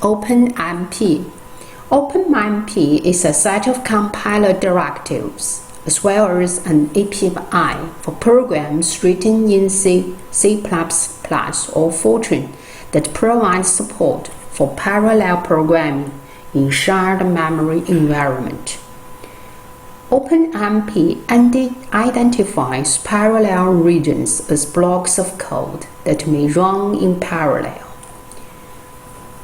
OpenMP. OpenMP is a set of compiler directives as well as an API for programs written in C, C++, or FORTRAN that provides support for parallel programming in shared memory environment. OpenMP identifies parallel regions as blocks of code that may run in parallel.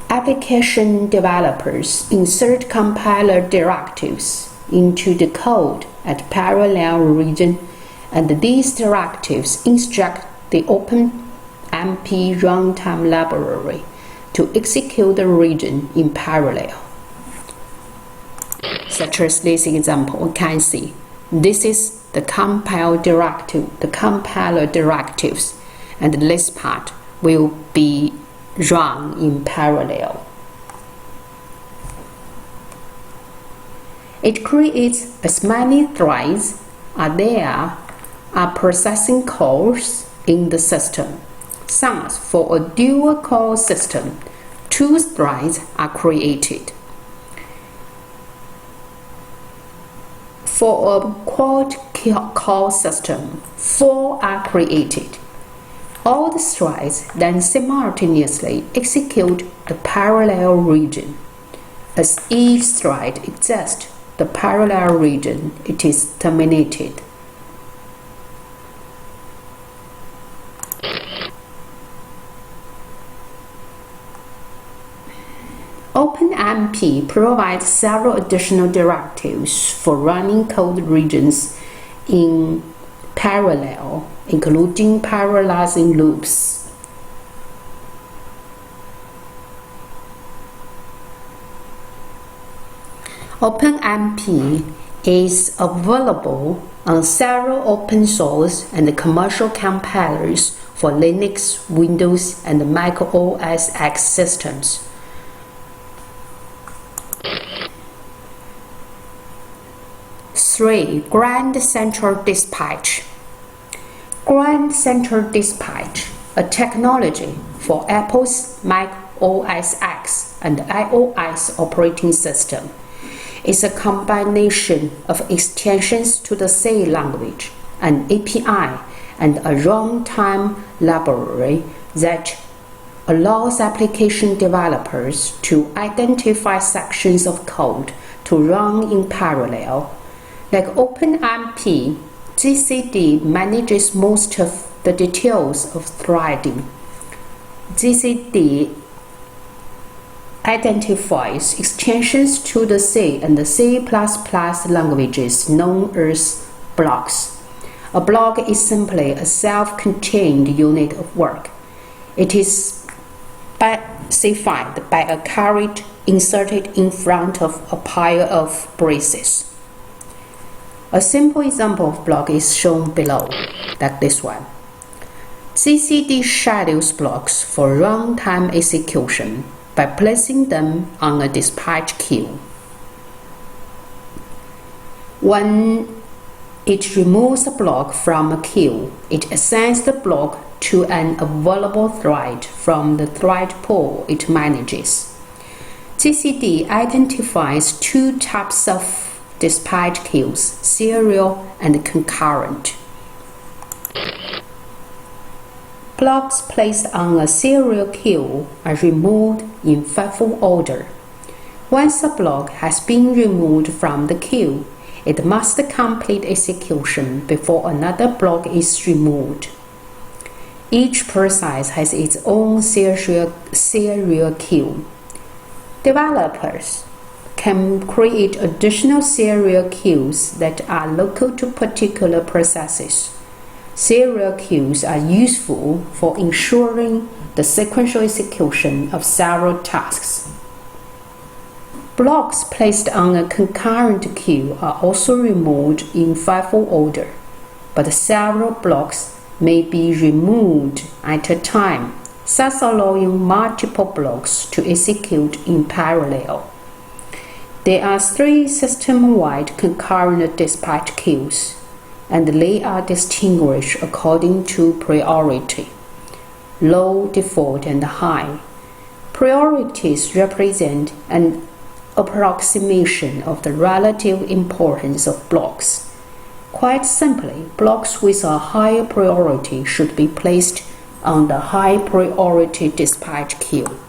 Application developers insert compiler directives into the code at parallel region, and these directives instruct the OpenMP runtime library to execute the region in parallel. Such as this example, we can see this is the compiler directives, and this part will be run in parallel. It creates as many threads as there are processing cores in the system. Thus, for a dual-core system, 2 threads are created. For a quad-core system, 4 are created. All the threads then simultaneously execute the parallel region. As each thread exhausts the parallel region, it is terminated. OpenMP provides several additional directives for running code regions in parallel, including parallelizing loops. OpenMP is available on several open source and commercial compilers for Linux, Windows, and Mac OS X systems. Grand Central Dispatch. Grand Central Dispatch, a technology for Apple's Mac OS X and iOS operating system, is a combination of extensions to the C language, an API, and a runtime library that allows application developers to identify sections of code to run in parallel. Like OpenMP, GCD manages most of the details of threading. GCD identifies extensions to the C and the C++ languages known as blocks. A block is simply a self-contained unit of work. It is specified by a caret inserted in front of a pile of braces. A simple example of block is shown below, like this one. GCD schedules blocks for runtime execution by placing them on a dispatch queue. When it removes a block from a queue, it assigns the block to an available thread from the thread pool it manages. GCD identifies 2 types of dispatch queues, serial and concurrent. Blocks placed on a serial queue are removed in FIFO order. Once a block has been removed from the queue, it must complete execution before another block is removed. Each process has its own serial queue. Developers can create additional serial queues that are local to particular processes. Serial queues are useful for ensuring the sequential execution of several tasks. Blocks placed on a concurrent queue are also removed in FIFO order, but several blocks may be removed at a time, thus allowing multiple blocks to execute in parallel. There are 3 system-wide concurrent dispatch queues, and they are distinguished according to priority: low, default, and high. Priorities represent an approximation of the relative importance of blocks. Quite simply, blocks with a higher priority should be placed on the high priority dispatch queue.